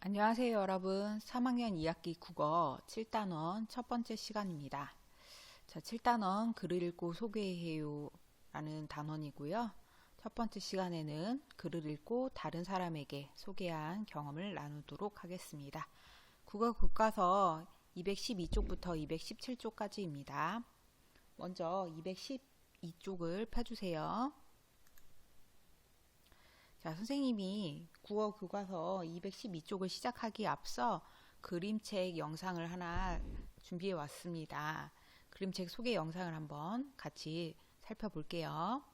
안녕하세요, 여러분. 3학년 2학기 국어 7단원 첫 번째 시간입니다. 자, 7단원 글을 읽고 소개해요 라는 단원이고요. 첫 번째 시간에는 글을 읽고 다른 사람에게 소개한 경험을 나누도록 하겠습니다. 국어 교과서 212쪽부터 217쪽까지입니다. 먼저 212쪽을 펴주세요. 자, 선생님이 국어 교과서 212쪽을 시작하기에 앞서 그림책 영상을 하나 준비해 왔습니다. 그림책 소개 영상을 한번 같이 살펴볼게요.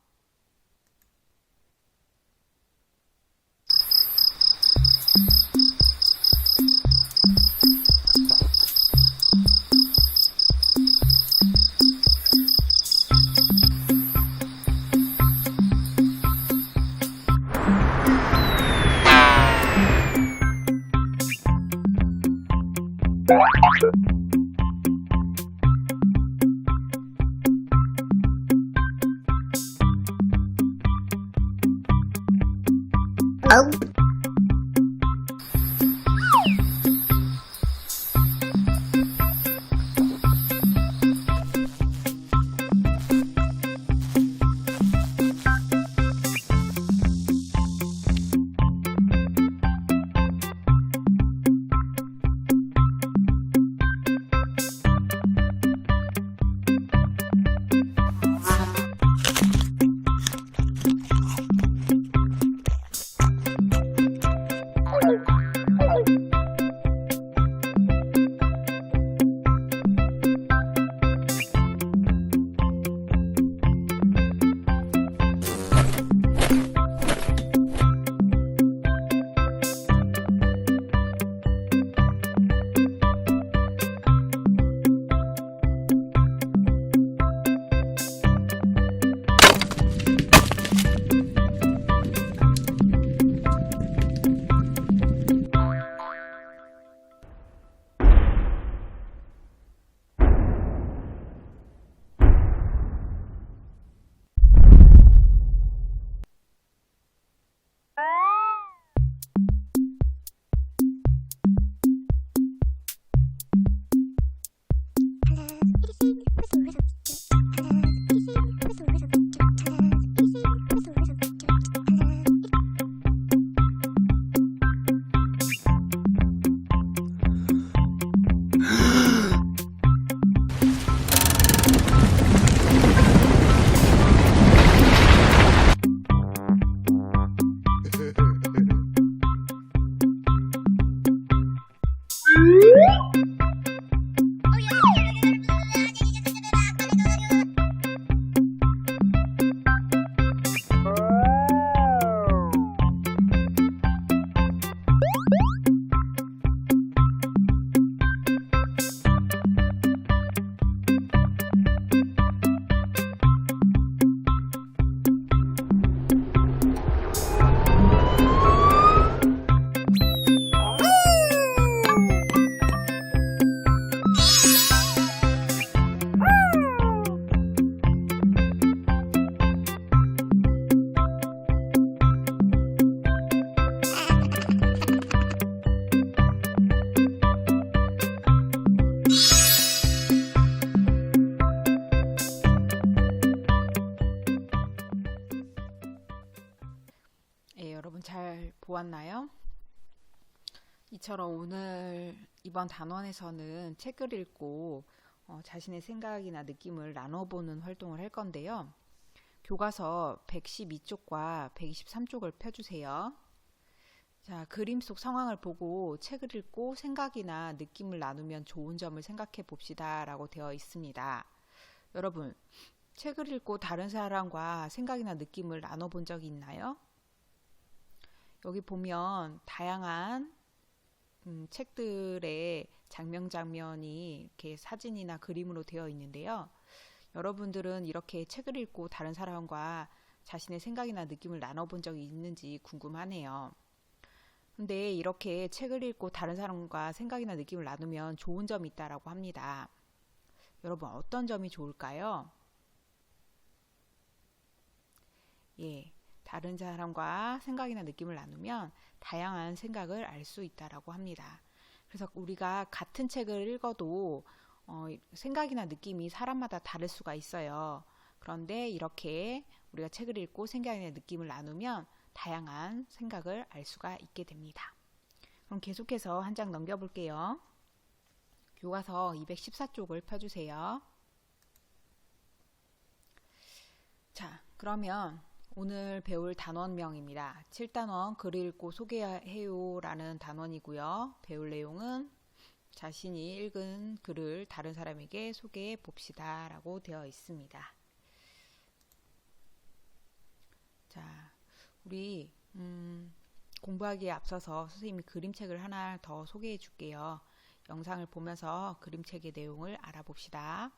여러분 잘 보았나요? 이처럼 이번 단원에서는 책을 읽고 자신의 생각이나 느낌을 나눠보는 활동을 할 건데요. 교과서 112쪽과 123쪽을 펴주세요. 자, 그림 속 상황을 보고 책을 읽고 생각이나 느낌을 나누면 좋은 점을 생각해 봅시다 라고 되어 있습니다. 여러분, 책을 읽고 다른 사람과 생각이나 느낌을 나눠본 적이 있나요? 여기 보면 다양한 책들의 장면이 이렇게 사진이나 그림으로 되어 있는데요. 여러분들은 이렇게 책을 읽고 다른 사람과 자신의 생각이나 느낌을 나눠본 적이 있는지 궁금하네요. 근데 이렇게 책을 읽고 다른 사람과 생각이나 느낌을 나누면 좋은 점이 있다고 합니다. 여러분, 어떤 점이 좋을까요? 다른 사람과 생각이나 느낌을 나누면 다양한 생각을 알 수 있다라고 합니다. 그래서 우리가 같은 책을 읽어도 생각이나 느낌이 사람마다 다를 수가 있어요. 그런데 이렇게 우리가 책을 읽고 생각이나 느낌을 나누면 다양한 생각을 알 수가 있게 됩니다. 그럼 계속해서 한 장 넘겨볼게요. 교과서 214쪽을 펴주세요. 자, 그러면 오늘 배울 단원명입니다. 7단원 글을 읽고 소개해요 라는 단원이고요. 배울 내용은 자신이 읽은 글을 다른 사람에게 소개해 봅시다 라고 되어 있습니다. 자, 우리 공부하기에 앞서서 선생님이 그림책을 하나 더 소개해 줄게요. 영상을 보면서 그림책의 내용을 알아봅시다.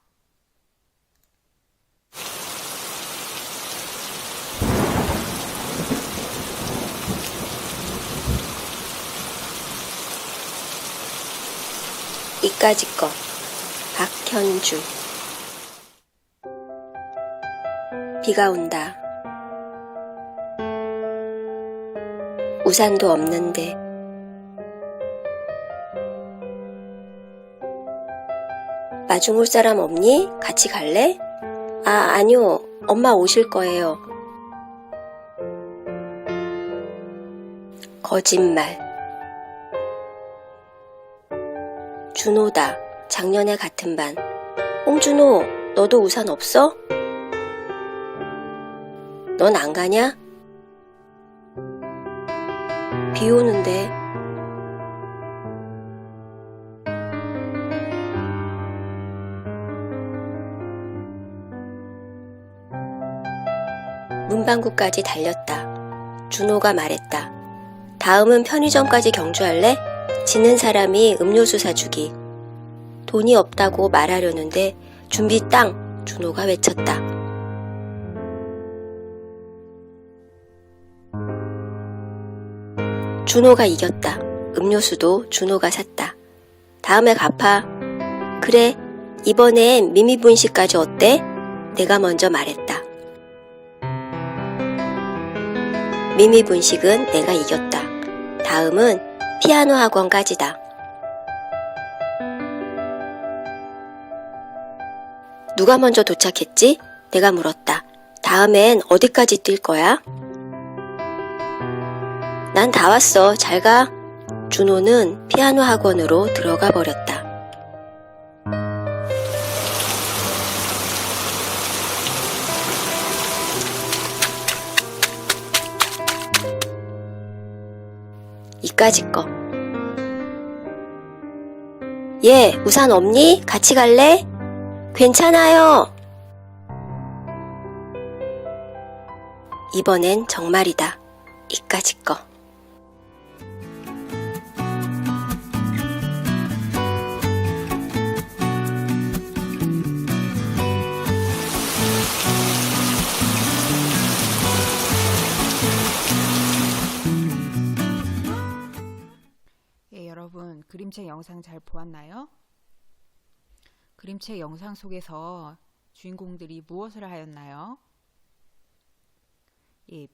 이까짓 거 박현주. 비가 온다. 우산도 없는데 마중 올 사람 없니? 같이 갈래? 아니요. 엄마 오실 거예요. 거짓말. 준호다. 작년에 같은 반. 홍준호, 너도 우산 없어? 넌 안 가냐? 비 오는데. 문방구까지 달렸다. 준호가 말했다. 다음은 편의점까지 경주할래? 지는 사람이 음료수 사주기. 돈이 없다고 말하려는데 준비 땅! 준호가 외쳤다. 준호가 이겼다. 음료수도 준호가 샀다. 다음에 갚아. 그래, 이번엔 미미분식까지 어때? 내가 먼저 말했다. 미미분식은 내가 이겼다. 다음은 피아노 학원까지다. 누가 먼저 도착했지? 내가 물었다. 다음엔 어디까지 뛸 거야? 난 다 왔어. 잘 가. 준호는 피아노 학원으로 들어가 버렸다. 이까짓 거. 얘, 우산 없니? 같이 갈래? 괜찮아요. 이번엔 정말이다. 이까짓 거. 여러분, 그림책 영상 잘 보았나요? 그림책 영상 속에서 주인공들이 무엇을 하였나요?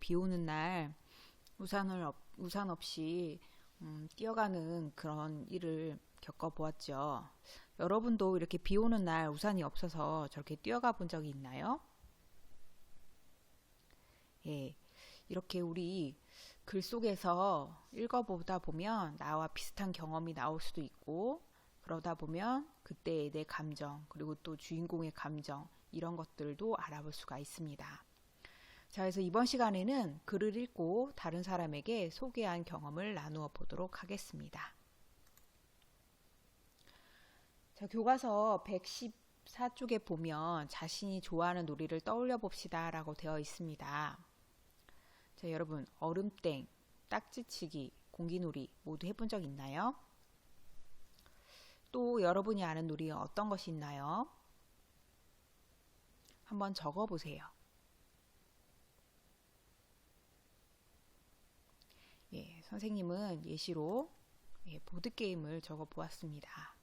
비 오는 날 우산 없이 뛰어가는 그런 일을 겪어보았죠. 여러분도 이렇게 비 오는 날 우산이 없어서 저렇게 뛰어가 본 적이 있나요? 이렇게 우리 글 속에서 읽어보다 보면 나와 비슷한 경험이 나올 수도 있고, 그러다 보면 그때의 내 감정, 그리고 또 주인공의 감정, 이런 것들도 알아볼 수가 있습니다. 자, 그래서 이번 시간에는 글을 읽고 다른 사람에게 소개한 경험을 나누어 보도록 하겠습니다. 자, 교과서 114쪽에 보면 자신이 좋아하는 놀이를 떠올려 봅시다 라고 되어 있습니다. 자, 여러분, 얼음땡, 딱지치기, 공기놀이 모두 해본 적 있나요? 또 여러분이 아는 놀이 어떤 것이 있나요? 한번 적어보세요. 선생님은 예시로 보드게임을 적어보았습니다.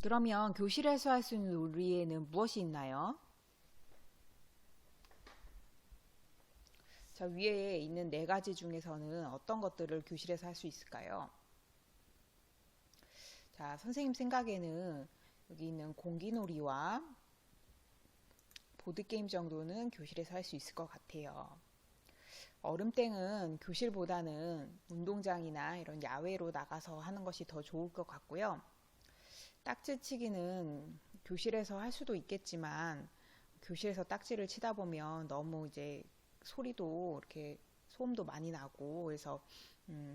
그러면 교실에서 할 수 있는 놀이에는 무엇이 있나요? 자, 위에 있는 네 가지 중에서는 어떤 것들을 교실에서 할 수 있을까요? 자, 선생님 생각에는 여기 있는 공기놀이와 보드게임 정도는 교실에서 할 수 있을 것 같아요. 얼음땡은 교실보다는 운동장이나 이런 야외로 나가서 하는 것이 더 좋을 것 같고요. 딱지치기는 교실에서 할 수도 있겠지만 교실에서 딱지를 치다 보면 너무 이제 소리도 이렇게 소음도 많이 나고 그래서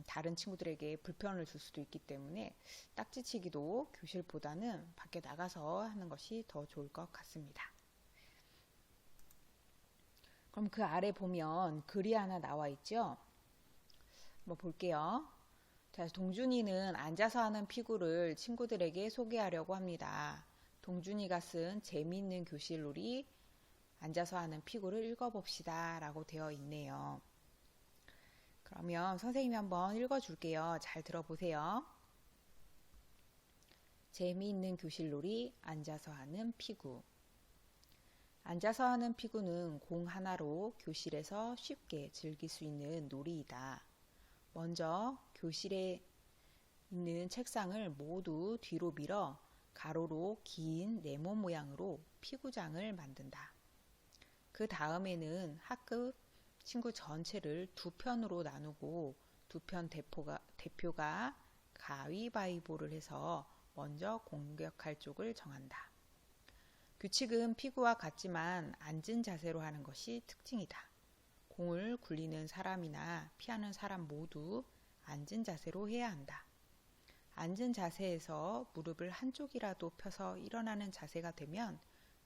다른 친구들에게 불편을 줄 수도 있기 때문에 딱지치기도 교실보다는 밖에 나가서 하는 것이 더 좋을 것 같습니다. 그럼 그 아래 보면 글이 하나 나와 있죠? 한번 볼게요. 자, 동준이는 앉아서 하는 피구를 친구들에게 소개하려고 합니다. 동준이가 쓴 재미있는 교실놀이 앉아서 하는 피구를 읽어봅시다 라고 되어 있네요. 그러면 선생님이 한번 읽어줄게요. 잘 들어보세요. 재미있는 교실놀이 앉아서 하는 피구. 앉아서 하는 피구는 공 하나로 교실에서 쉽게 즐길 수 있는 놀이이다. 먼저 교실에 있는 책상을 모두 뒤로 밀어 가로로 긴 네모 모양으로 피구장을 만든다. 그 다음에는 학급 친구 전체를 두 편으로 나누고 두 편 대표가 가위바위보를 해서 먼저 공격할 쪽을 정한다. 규칙은 피구와 같지만 앉은 자세로 하는 것이 특징이다. 공을 굴리는 사람이나 피하는 사람 모두 앉은 자세로 해야 한다. 앉은 자세에서 무릎을 한쪽이라도 펴서 일어나는 자세가 되면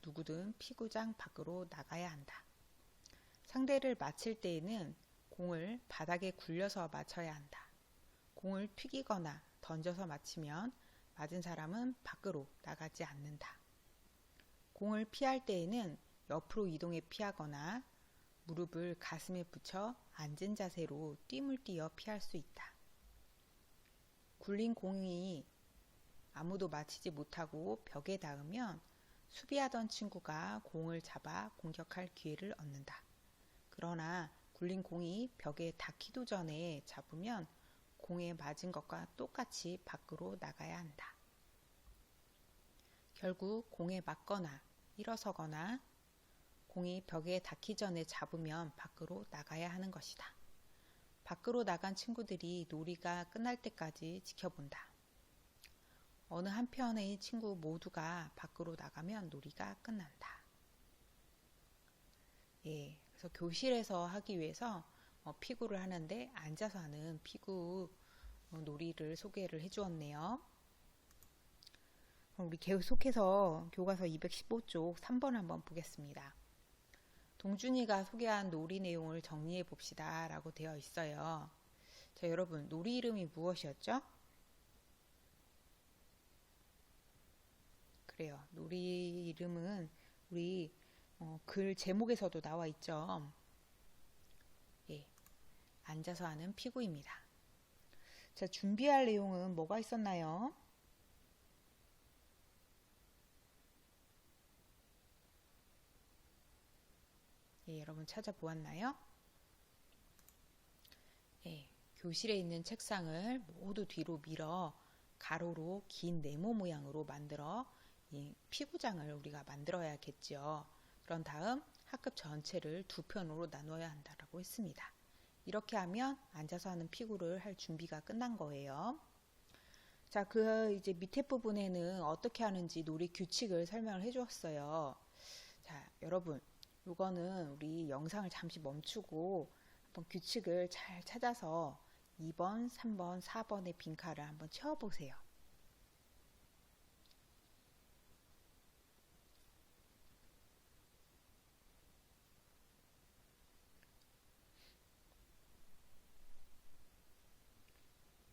누구든 피구장 밖으로 나가야 한다. 상대를 맞힐 때에는 공을 바닥에 굴려서 맞춰야 한다. 공을 튀기거나 던져서 맞히면 맞은 사람은 밖으로 나가지 않는다. 공을 피할 때에는 옆으로 이동해 피하거나 무릎을 가슴에 붙여 앉은 자세로 뜀을 띄어 피할 수 있다. 굴린 공이 아무도 맞히지 못하고 벽에 닿으면 수비하던 친구가 공을 잡아 공격할 기회를 얻는다. 그러나 굴린 공이 벽에 닿기도 전에 잡으면 공에 맞은 것과 똑같이 밖으로 나가야 한다. 결국 공에 맞거나 일어서거나 공이 벽에 닿기 전에 잡으면 밖으로 나가야 하는 것이다. 밖으로 나간 친구들이 놀이가 끝날 때까지 지켜본다. 어느 한편의 친구 모두가 밖으로 나가면 놀이가 끝난다. 예, 그래서 교실에서 하기 위해서 피구를 하는데 앉아서 하는 피구 놀이를 소개를 해주었네요. 우리 계속해서 교과서 215쪽 3번 한번 보겠습니다. 동준이가 소개한 놀이 내용을 정리해 봅시다 라고 되어 있어요. 자, 여러분 놀이 이름이 무엇이었죠? 그래요. 놀이 이름은 우리 글 제목에서도 나와 있죠. 예, 앉아서 하는 피구입니다. 자, 준비할 내용은 뭐가 있었나요? 예, 여러분 찾아보았나요? 예, 교실에 있는 책상을 모두 뒤로 밀어 가로로 긴 네모 모양으로 만들어 이 피구장을 우리가 만들어야겠죠. 그런 다음 학급 전체를 두 편으로 나눠야 한다라고 했습니다. 이렇게 하면 앉아서 하는 피구를 할 준비가 끝난 거예요. 자, 그 이제 밑에 부분에는 어떻게 하는지 놀이 규칙을 설명을 해주었어요. 자, 여러분, 이거는 우리 영상을 잠시 멈추고 한번 규칙을 잘 찾아서 2번, 3번, 4번의 빈칸을 한번 채워보세요.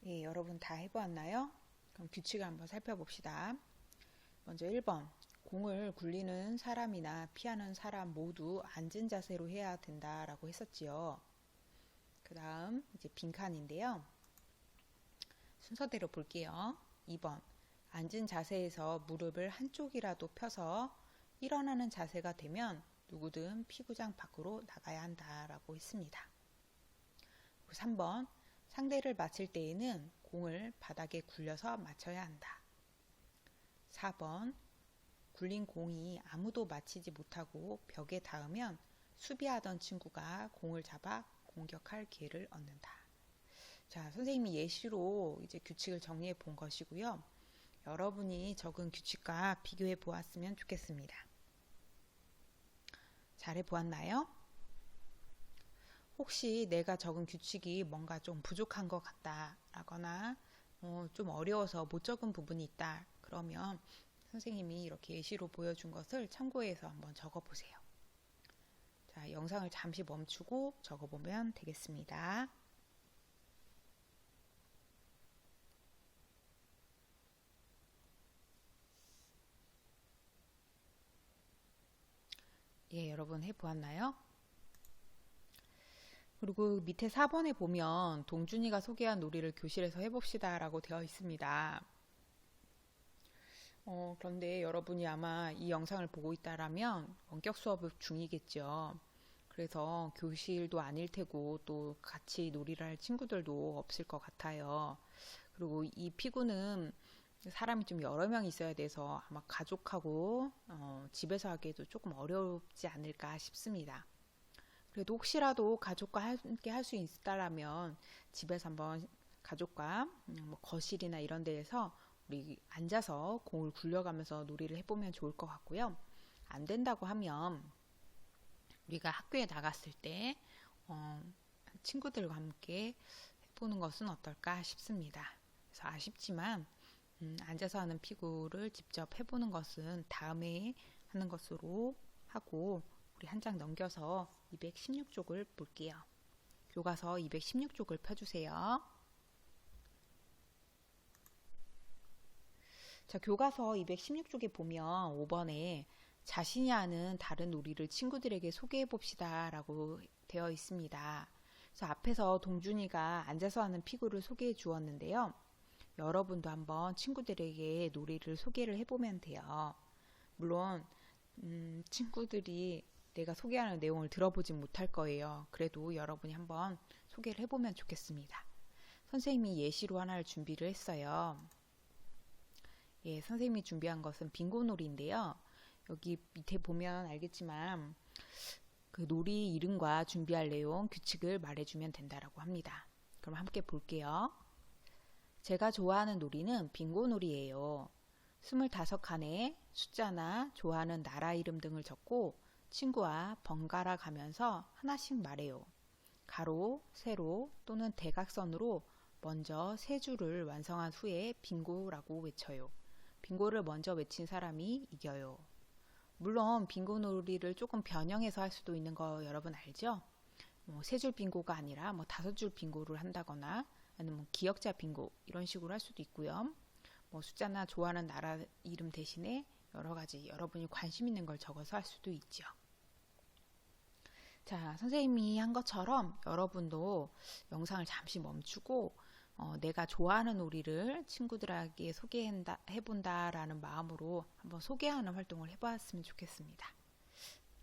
예, 여러분 다 해보았나요? 그럼 규칙을 한번 살펴봅시다. 먼저 1번, 공을 굴리는 사람이나 피하는 사람 모두 앉은 자세로 해야 된다라고 했었지요. 그 다음 이제 빈칸인데요. 순서대로 볼게요. 2번, 앉은 자세에서 무릎을 한쪽이라도 펴서 일어나는 자세가 되면 누구든 피구장 밖으로 나가야 한다라고 했습니다. 3번, 상대를 맞힐 때에는 공을 바닥에 굴려서 맞춰야 한다. 4번, 굴린 공이 아무도 맞히지 못하고 벽에 닿으면 수비하던 친구가 공을 잡아 공격할 기회를 얻는다. 자, 선생님이 예시로 이제 규칙을 정리해 본 것이고요. 여러분이 적은 규칙과 비교해 보았으면 좋겠습니다. 잘해 보았나요? 혹시 내가 적은 규칙이 뭔가 좀 부족한 것 같다 라거나 좀 어려워서 못 적은 부분이 있다 그러면 선생님이 이렇게 예시로 보여준 것을 참고해서 한번 적어보세요. 자, 영상을 잠시 멈추고 적어보면 되겠습니다. 예, 여러분 해보았나요? 그리고 밑에 4번에 보면 동준이가 소개한 놀이를 교실에서 해봅시다 라고 되어 있습니다. 그런데 여러분이 아마 이 영상을 보고 있다라면 원격 수업 중이겠죠. 그래서 교실도 아닐 테고 또 같이 놀이를 할 친구들도 없을 것 같아요. 그리고 이 피구는 사람이 좀 여러 명 있어야 돼서 아마 가족하고 집에서 하기에도 조금 어렵지 않을까 싶습니다. 그래도 혹시라도 가족과 함께 할 수 있다라면 집에서 한번 가족과 뭐 거실이나 이런 데에서 우리 앉아서 공을 굴려가면서 놀이를 해보면 좋을 것 같고요. 안 된다고 하면 우리가 학교에 나갔을 때 친구들과 함께 해보는 것은 어떨까 싶습니다. 그래서 아쉽지만 앉아서 하는 피구를 직접 해보는 것은 다음에 하는 것으로 하고 우리 한 장 넘겨서 216쪽을 볼게요. 교과서 216쪽을 펴주세요. 자, 교과서 216쪽에 보면 5번에 자신이 아는 다른 놀이를 친구들에게 소개해 봅시다 라고 되어 있습니다. 그래서 앞에서 동준이가 앉아서 하는 피구를 소개해 주었는데요. 여러분도 한번 친구들에게 놀이를 소개를 해보면 돼요. 물론 친구들이 내가 소개하는 내용을 들어보지 못할 거예요. 그래도 여러분이 한번 소개를 해보면 좋겠습니다. 선생님이 예시로 하나를 준비를 했어요. 예, 선생님이 준비한 것은 빙고놀이인데요. 여기 밑에 보면 알겠지만 그 놀이 이름과 준비할 내용, 규칙을 말해주면 된다라고 합니다. 그럼 함께 볼게요. 제가 좋아하는 놀이는 빙고놀이예요. 25칸에 숫자나 좋아하는 나라 이름 등을 적고 친구와 번갈아 가면서 하나씩 말해요. 가로, 세로 또는 대각선으로 먼저 세 줄을 완성한 후에 빙고라고 외쳐요. 빙고를 먼저 외친 사람이 이겨요. 물론 빙고 놀이를 조금 변형해서 할 수도 있는 거 여러분 알죠? 세 줄 빙고가 아니라 5줄 빙고를 한다거나 아니면 기역자 빙고 이런 식으로 할 수도 있고요. 숫자나 좋아하는 나라 이름 대신에 여러 가지 여러분이 관심 있는 걸 적어서 할 수도 있죠. 자, 선생님이 한 것처럼 여러분도 영상을 잠시 멈추고 내가 좋아하는 놀이를 친구들에게 소개해본다라는 마음으로 한번 소개하는 활동을 해봤으면 좋겠습니다.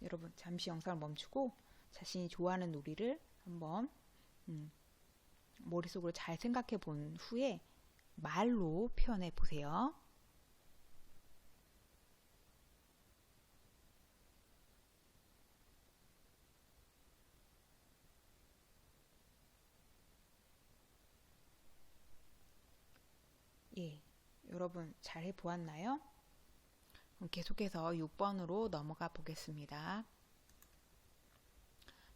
여러분 잠시 영상을 멈추고 자신이 좋아하는 놀이를 한번 머릿속으로 잘 생각해 본 후에 말로 표현해 보세요. 예, 여러분 잘 해보았나요? 그럼 계속해서 6번으로 넘어가 보겠습니다.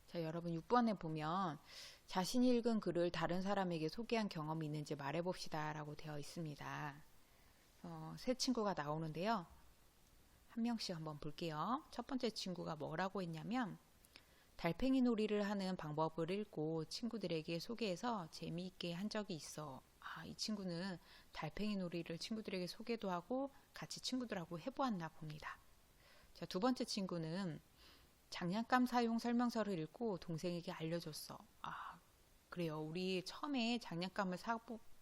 자, 여러분 6번에 보면 자신이 읽은 글을 다른 사람에게 소개한 경험이 있는지 말해봅시다 라고 되어 있습니다. 세 친구가 나오는데요. 한 명씩 한번 볼게요. 첫 번째 친구가 뭐라고 했냐면 달팽이 놀이를 하는 방법을 읽고 친구들에게 소개해서 재미있게 한 적이 있어. 이 친구는 달팽이 놀이를 친구들에게 소개도 하고 같이 친구들하고 해보았나 봅니다. 자, 두 번째 친구는 장난감 사용 설명서를 읽고 동생에게 알려줬어. 그래요. 우리 처음에 장난감을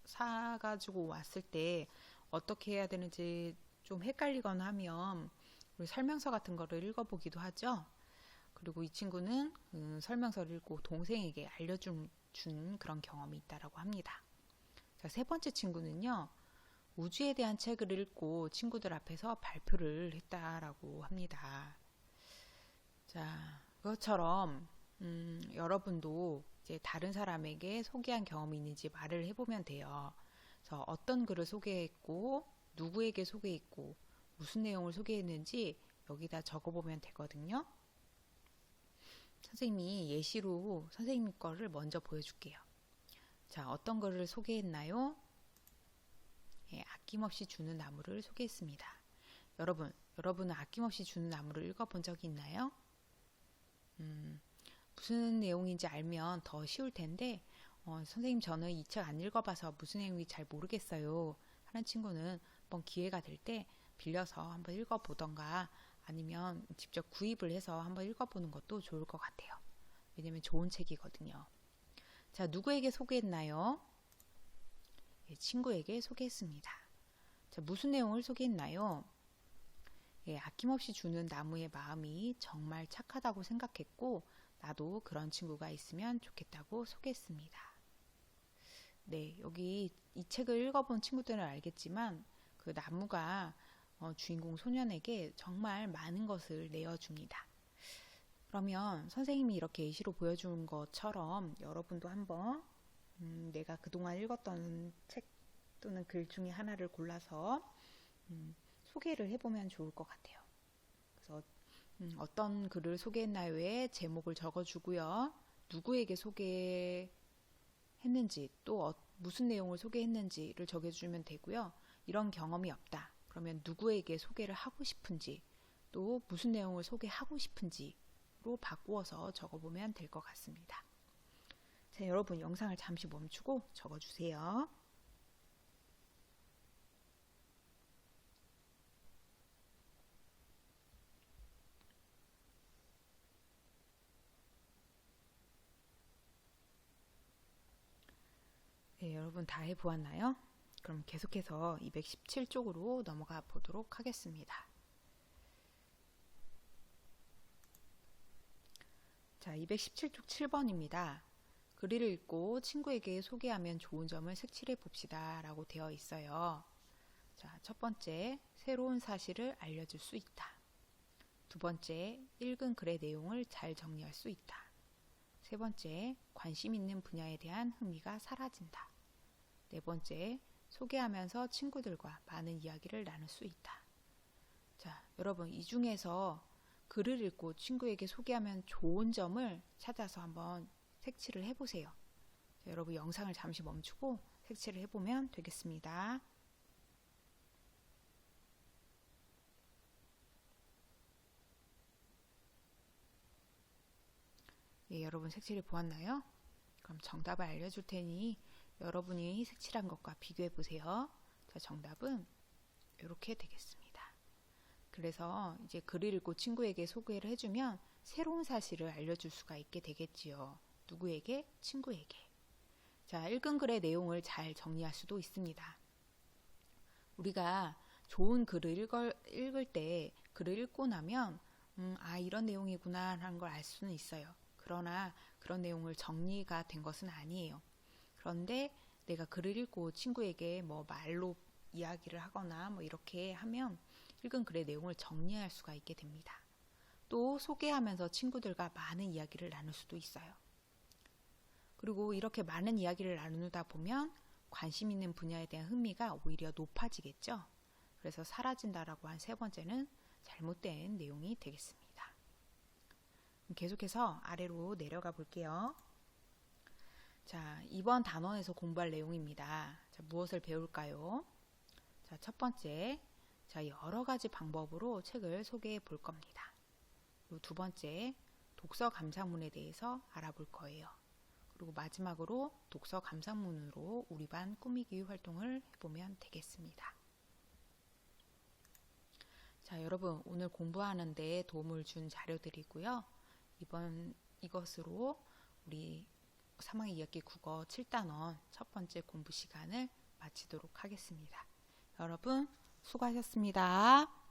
사가지고 왔을 때 어떻게 해야 되는지 좀 헷갈리거나 하면 우리 설명서 같은 거를 읽어보기도 하죠. 그리고 이 친구는 설명서를 읽고 동생에게 알려준 준 그런 경험이 있다라고 합니다. 자, 세 번째 친구는요. 우주에 대한 책을 읽고 친구들 앞에서 발표를 했다라고 합니다. 자, 그것처럼 여러분도 이제 다른 사람에게 소개한 경험이 있는지 말을 해보면 돼요. 그래서 어떤 글을 소개했고 누구에게 소개했고 무슨 내용을 소개했는지 여기다 적어보면 되거든요. 선생님이 예시로 선생님 거를 먼저 보여줄게요. 자, 어떤 글을 소개했나요? 예, 아낌없이 주는 나무를 소개했습니다. 여러분은 아낌없이 주는 나무를 읽어본 적이 있나요? 무슨 내용인지 알면 더 쉬울 텐데 선생님 저는 이 책 안 읽어봐서 무슨 내용인지 잘 모르겠어요 하는 친구는 한번 기회가 될 때 빌려서 한번 읽어보던가 아니면 직접 구입을 해서 한번 읽어보는 것도 좋을 것 같아요. 왜냐면 좋은 책이거든요. 자, 누구에게 소개했나요? 예, 친구에게 소개했습니다. 자, 무슨 내용을 소개했나요? 예, 아낌없이 주는 나무의 마음이 정말 착하다고 생각했고 나도 그런 친구가 있으면 좋겠다고 소개했습니다. 네, 여기 이 책을 읽어본 친구들은 알겠지만 그 나무가 주인공 소년에게 정말 많은 것을 내어줍니다. 그러면 선생님이 이렇게 예시로 보여준 것처럼 여러분도 한번 내가 그동안 읽었던 책 또는 글 중에 하나를 골라서 소개를 해보면 좋을 것 같아요. 그래서 어떤 글을 소개했나요에 제목을 적어주고요. 누구에게 소개했는지 또 무슨 내용을 소개했는지를 적어주면 되고요. 이런 경험이 없다. 그러면 누구에게 소개를 하고 싶은지 또 무슨 내용을 소개하고 싶은지로 바꾸어서 적어보면 될 것 같습니다. 자, 여러분 영상을 잠시 멈추고 적어주세요. 네, 여러분 다 해보았나요? 그럼 계속해서 217쪽으로 넘어가 보도록 하겠습니다. 자, 217쪽 7번입니다. 글을 읽고 친구에게 소개하면 좋은 점을 색칠해 봅시다 라고 되어 있어요. 자, 첫 번째, 새로운 사실을 알려줄 수 있다. 두 번째, 읽은 글의 내용을 잘 정리할 수 있다. 세 번째, 관심 있는 분야에 대한 흥미가 사라진다. 네 번째, 소개하면서 친구들과 많은 이야기를 나눌 수 있다. 자, 여러분 이 중에서 글을 읽고 친구에게 소개하면 좋은 점을 찾아서 한번 색칠을 해보세요. 자, 여러분 영상을 잠시 멈추고 색칠을 해보면 되겠습니다. 예, 여러분 색칠을 보았나요? 그럼 정답을 알려줄 테니 여러분이 색칠한 것과 비교해 보세요. 자, 정답은 이렇게 되겠습니다. 그래서 이제 글을 읽고 친구에게 소개를 해주면 새로운 사실을 알려줄 수가 있게 되겠지요. 누구에게? 친구에게. 자, 읽은 글의 내용을 잘 정리할 수도 있습니다. 우리가 좋은 글을 읽을 때 글을 읽고 나면 이런 내용이구나 하는 걸 알 수는 있어요. 그러나 그런 내용을 정리가 된 것은 아니에요. 그런데 내가 글을 읽고 친구에게 뭐 말로 이야기를 하거나 뭐 이렇게 하면 읽은 글의 내용을 정리할 수가 있게 됩니다. 또 소개하면서 친구들과 많은 이야기를 나눌 수도 있어요. 그리고 이렇게 많은 이야기를 나누다 보면 관심 있는 분야에 대한 흥미가 오히려 높아지겠죠. 그래서 사라진다라고 한 세 번째는 잘못된 내용이 되겠습니다. 계속해서 아래로 내려가 볼게요. 자, 이번 단원에서 공부할 내용입니다. 자, 무엇을 배울까요? 자, 첫 번째, 자, 여러 가지 방법으로 책을 소개해 볼 겁니다. 그리고 두 번째, 독서 감상문에 대해서 알아볼 거예요. 그리고 마지막으로 독서 감상문으로 우리 반 꾸미기 활동을 해보면 되겠습니다. 자, 여러분 오늘 공부하는데 도움을 준 자료들이고요. 이것으로 우리 3학년 2학기 국어 7단원 첫 번째 공부 시간을 마치도록 하겠습니다. 여러분 수고하셨습니다.